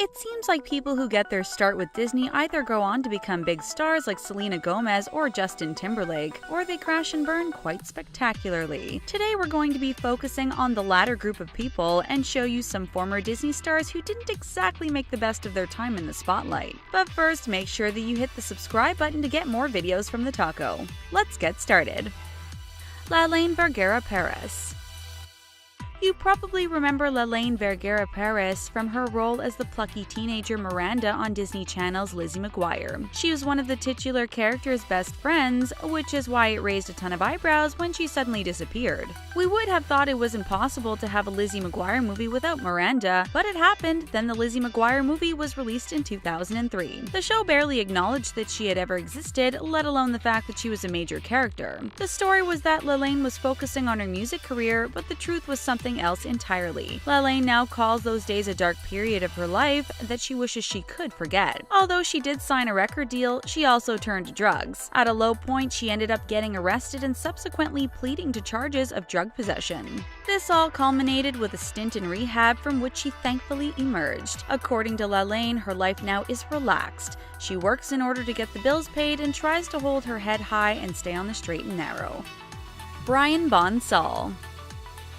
It seems like people who get their start with Disney either go on to become big stars like Selena Gomez or Justin Timberlake, or they crash and burn quite spectacularly. Today we're going to be focusing on the latter group of people and show you some former Disney stars who didn't exactly make the best of their time in the spotlight. But first, make sure that you hit the subscribe button to get more videos from TheTalko. Let's get started. Lalaine Vergara Perez. You probably remember Lalaine Vergara Perez from her role as the plucky teenager Miranda on Disney Channel's Lizzie McGuire. She was one of the titular character's best friends, which is why it raised a ton of eyebrows when she suddenly disappeared. We would have thought it was impossible to have a Lizzie McGuire movie without Miranda, but it happened. Then the Lizzie McGuire movie was released in 2003. The show barely acknowledged that she had ever existed, let alone the fact that she was a major character. The story was that Lalaine was focusing on her music career, but the truth was something else entirely. Lalaine now calls those days a dark period of her life that she wishes she could forget. Although she did sign a record deal, she also turned to drugs. At a low point, she ended up getting arrested and subsequently pleading to charges of drug possession. This all culminated with a stint in rehab from which she thankfully emerged. According to Lalaine, her life now is relaxed. She works in order to get the bills paid and tries to hold her head high and stay on the straight and narrow. Brian Bonsall.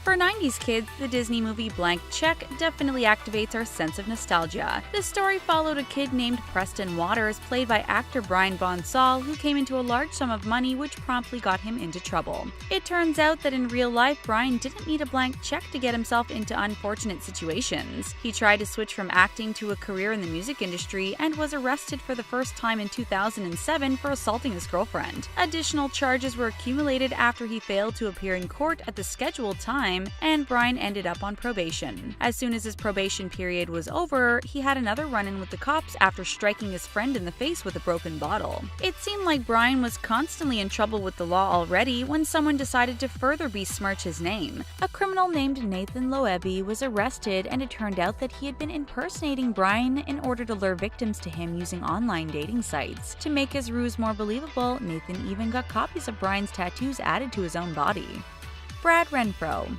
For 90s kids, the Disney movie Blank Check definitely activates our sense of nostalgia. This story followed a kid named Preston Waters, played by actor Brian Bonsall, who came into a large sum of money which promptly got him into trouble. It turns out that in real life, Brian didn't need a blank check to get himself into unfortunate situations. He tried to switch from acting to a career in the music industry and was arrested for the first time in 2007 for assaulting his girlfriend. Additional charges were accumulated after he failed to appear in court at the scheduled time, and Brian ended up on probation. As soon as his probation period was over, he had another run-in with the cops after striking his friend in the face with a broken bottle. It seemed like Brian was constantly in trouble with the law already when someone decided to further besmirch his name. A criminal named Nathan Loebi was arrested, and it turned out that he had been impersonating Brian in order to lure victims to him using online dating sites. To make his ruse more believable, Nathan even got copies of Brian's tattoos added to his own body. Brad Renfro.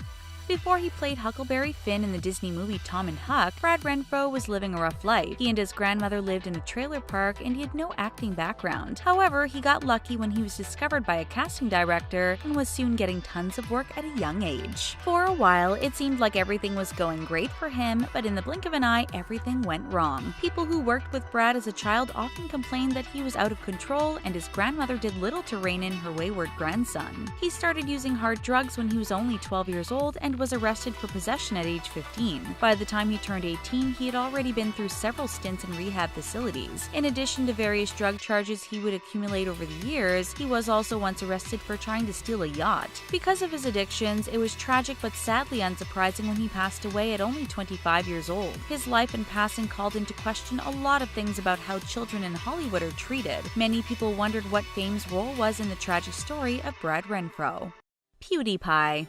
Before he played Huckleberry Finn in the Disney movie Tom and Huck, Brad Renfro was living a rough life. He and his grandmother lived in a trailer park, and he had no acting background. However, he got lucky when he was discovered by a casting director and was soon getting tons of work at a young age. For a while, it seemed like everything was going great for him, but in the blink of an eye, everything went wrong. People who worked with Brad as a child often complained that he was out of control, and his grandmother did little to rein in her wayward grandson. He started using hard drugs when he was only 12 years old and was arrested for possession at age 15. By the time he turned 18, he had already been through several stints in rehab facilities. In addition to various drug charges he would accumulate over the years, he was also once arrested for trying to steal a yacht. Because of his addictions, it was tragic but sadly unsurprising when he passed away at only 25 years old. His life and passing called into question a lot of things about how children in Hollywood are treated. Many people wondered what Fame's role was in the tragic story of Brad Renfro. PewDiePie.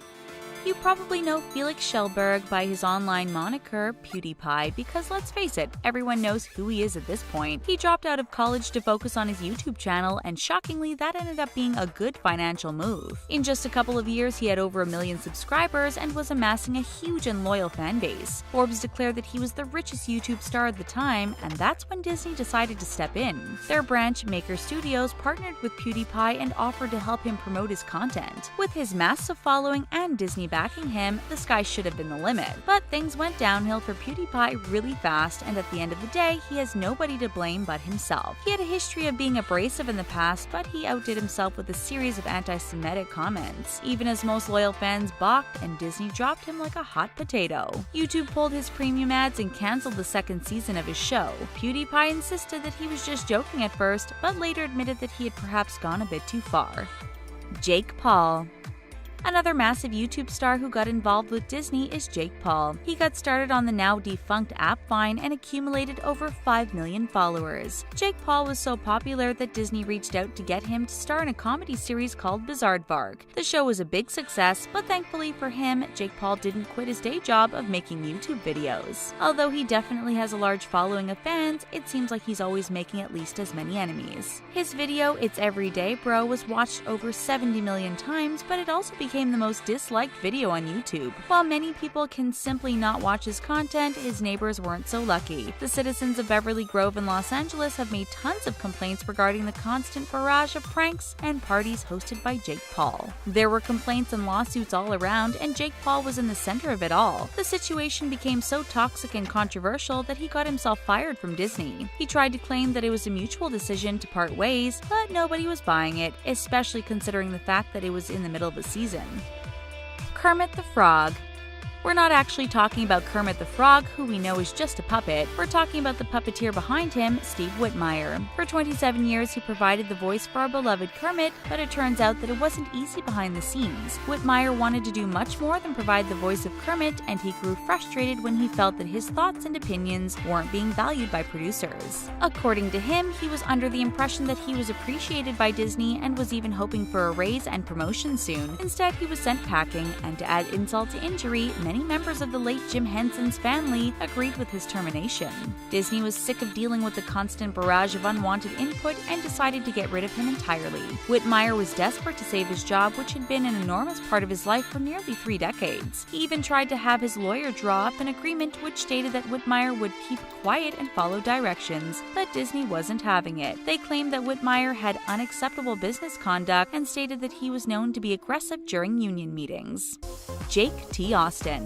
You probably know Felix Schellberg by his online moniker PewDiePie because, let's face it, everyone knows who he is at this point. He dropped out of college to focus on his YouTube channel, and shockingly, that ended up being a good financial move. In just a couple of years, he had over 1 million subscribers and was amassing a huge and loyal fan base. Forbes declared that he was the richest YouTube star at the time, and that's when Disney decided to step in. Their branch, Maker Studios, partnered with PewDiePie and offered to help him promote his content. With his massive following and Disney backing him, the sky should have been the limit. But things went downhill for PewDiePie really fast, and at the end of the day, he has nobody to blame but himself. He had a history of being abrasive in the past, but he outdid himself with a series of anti-Semitic comments. Even his most loyal fans balked, and Disney dropped him like a hot potato. YouTube pulled his premium ads and canceled the second season of his show. PewDiePie insisted that he was just joking at first, but later admitted that he had perhaps gone a bit too far. Jake Paul. Another massive YouTube star who got involved with Disney is Jake Paul. He got started on the now defunct app Vine and accumulated over 5 million followers. Jake Paul was so popular that Disney reached out to get him to star in a comedy series called Bizaardvark. The show was a big success, but thankfully for him, Jake Paul didn't quit his day job of making YouTube videos. Although he definitely has a large following of fans, it seems like he's always making at least as many enemies. His video, It's Everyday Bro, was watched over 70 million times, but it also became became the most disliked video on YouTube. While many people can simply not watch his content, his neighbors weren't so lucky. The citizens of Beverly Grove in Los Angeles have made tons of complaints regarding the constant barrage of pranks and parties hosted by Jake Paul. There were complaints and lawsuits all around, and Jake Paul was in the center of it all. The situation became so toxic and controversial that he got himself fired from Disney. He tried to claim that it was a mutual decision to part ways, but nobody was buying it, especially considering the fact that it was in the middle of the season. Kermit the Frog. We're not actually talking about Kermit the Frog, who we know is just a puppet. We're talking about the puppeteer behind him, Steve Whitmire. For 27 years, he provided the voice for our beloved Kermit, but it turns out that it wasn't easy behind the scenes. Whitmire wanted to do much more than provide the voice of Kermit, and he grew frustrated when he felt that his thoughts and opinions weren't being valued by producers. According to him, he was under the impression that he was appreciated by Disney and was even hoping for a raise and promotion soon. Instead, he was sent packing, and to add insult to injury, many members of the late Jim Henson's family agreed with his termination. Disney was sick of dealing with the constant barrage of unwanted input and decided to get rid of him entirely. Whitmire was desperate to save his job, which had been an enormous part of his life for nearly 3 decades. He even tried to have his lawyer draw up an agreement which stated that Whitmire would keep quiet and follow directions, but Disney wasn't having it. They claimed that Whitmire had unacceptable business conduct and stated that he was known to be aggressive during union meetings. Jake T. Austin.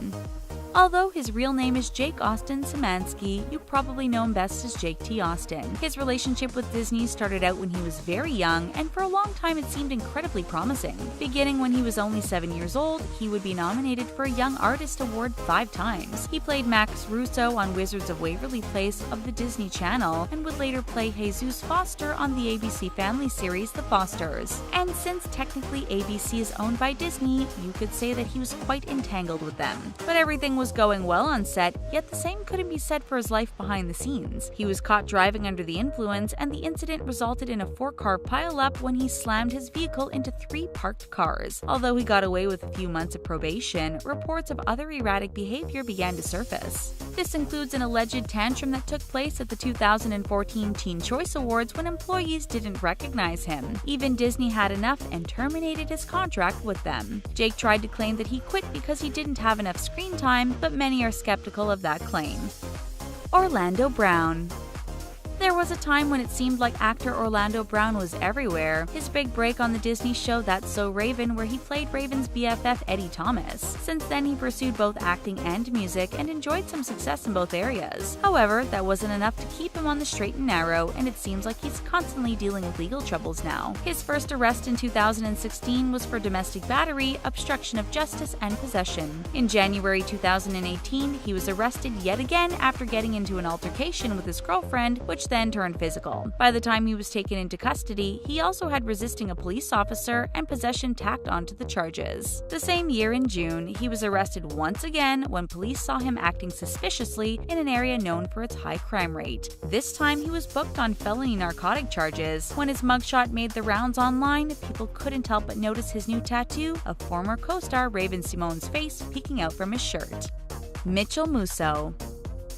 Although his real name is Jake Austin Szymanski, you probably know him best as Jake T. Austin. His relationship with Disney started out when he was very young, and for a long time it seemed incredibly promising. Beginning when he was only 7 years old, he would be nominated for a Young Artist Award 5 times. He played Max Russo on Wizards of Waverly Place of the Disney Channel, and would later play Jesus Foster on the ABC Family series The Fosters. And since technically ABC is owned by Disney, you could say that he was quite entangled with them. But everything was going well on set, yet the same couldn't be said for his life behind the scenes. He was caught driving under the influence, and the incident resulted in a 4-car pileup when he slammed his vehicle into 3 parked cars. Although he got away with a few months of probation, reports of other erratic behavior began to surface. This includes an alleged tantrum that took place at the 2014 Teen Choice Awards when employees didn't recognize him. Even Disney had enough and terminated his contract with them. Jake tried to claim that he quit because he didn't have enough screen time, but many are skeptical of that claim. Orlando Brown. There was a time when it seemed like actor Orlando Brown was everywhere. His big break on the Disney show That's So Raven, where he played Raven's BFF Eddie Thomas. Since then, he pursued both acting and music and enjoyed some success in both areas. However, that wasn't enough to keep him on the straight and narrow, and it seems like he's constantly dealing with legal troubles now. His first arrest in 2016 was for domestic battery, obstruction of justice, and possession. In January 2018, he was arrested yet again after getting into an altercation with his girlfriend, which then turned physical. By the time he was taken into custody, he also had resisting a police officer and possession tacked onto the charges. The same year in June, he was arrested once again when police saw him acting suspiciously in an area known for its high crime rate. This time, he was booked on felony narcotic charges. When his mugshot made the rounds online, people couldn't help but notice his new tattoo of former co-star Raven Simone's face peeking out from his shirt. Mitchell Musso.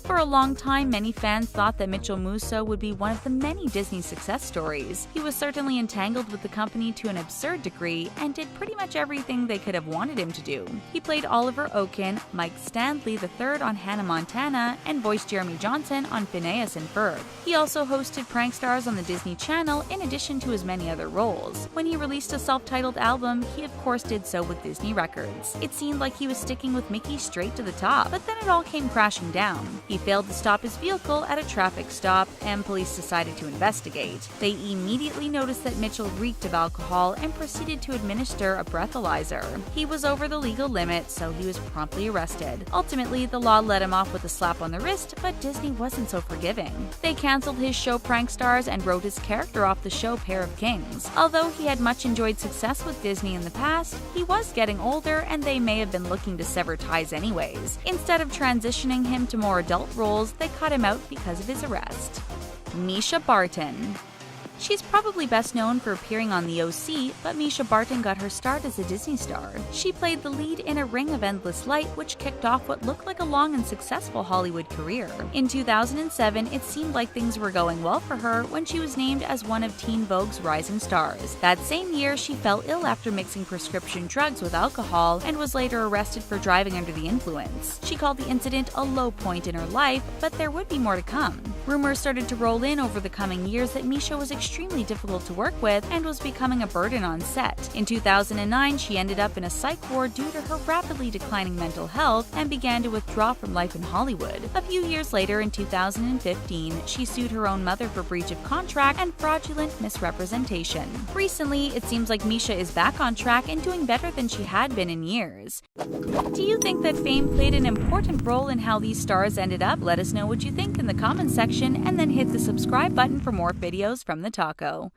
For a long time, many fans thought that Mitchell Musso would be one of the many Disney success stories. He was certainly entangled with the company to an absurd degree and did pretty much everything they could have wanted him to do. He played Oliver Oaken, Mike Stanley III on Hannah Montana, and voiced Jeremy Johnson on Phineas and Ferb. He also hosted Prank Stars on the Disney Channel in addition to his many other roles. When he released a self-titled album, he of course did so with Disney Records. It seemed like he was sticking with Mickey straight to the top, but then it all came crashing down. He failed to stop his vehicle at a traffic stop, and police decided to investigate. They immediately noticed that Mitchell reeked of alcohol and proceeded to administer a breathalyzer. He was over the legal limit, so he was promptly arrested. Ultimately, the law let him off with a slap on the wrist, but Disney wasn't so forgiving. They canceled his show Prank Stars and wrote his character off the show Pair of Kings. Although he had much enjoyed success with Disney in the past, he was getting older and they may have been looking to sever ties anyways. Instead of transitioning him to more adult roles, they cut him out because of his arrest. Misha Barton. She's probably best known for appearing on The OC, but Mischa Barton got her start as a Disney star. She played the lead in A Ring of Endless Light, which kicked off what looked like a long and successful Hollywood career. In 2007, it seemed like things were going well for her when she was named as one of Teen Vogue's rising stars. That same year, she fell ill after mixing prescription drugs with alcohol and was later arrested for driving under the influence. She called the incident a low point in her life, but there would be more to come. Rumors started to roll in over the coming years that Mischa was extremely difficult to work with and was becoming a burden on set. In 2009, she ended up in a psych ward due to her rapidly declining mental health and began to withdraw from life in Hollywood. A few years later, in 2015, she sued her own mother for breach of contract and fraudulent misrepresentation. Recently, it seems like Mischa is back on track and doing better than she had been in years. Do you think that fame played an important role in how these stars ended up? Let us know what you think in the comments section and then hit the subscribe button for more videos from TheTalko.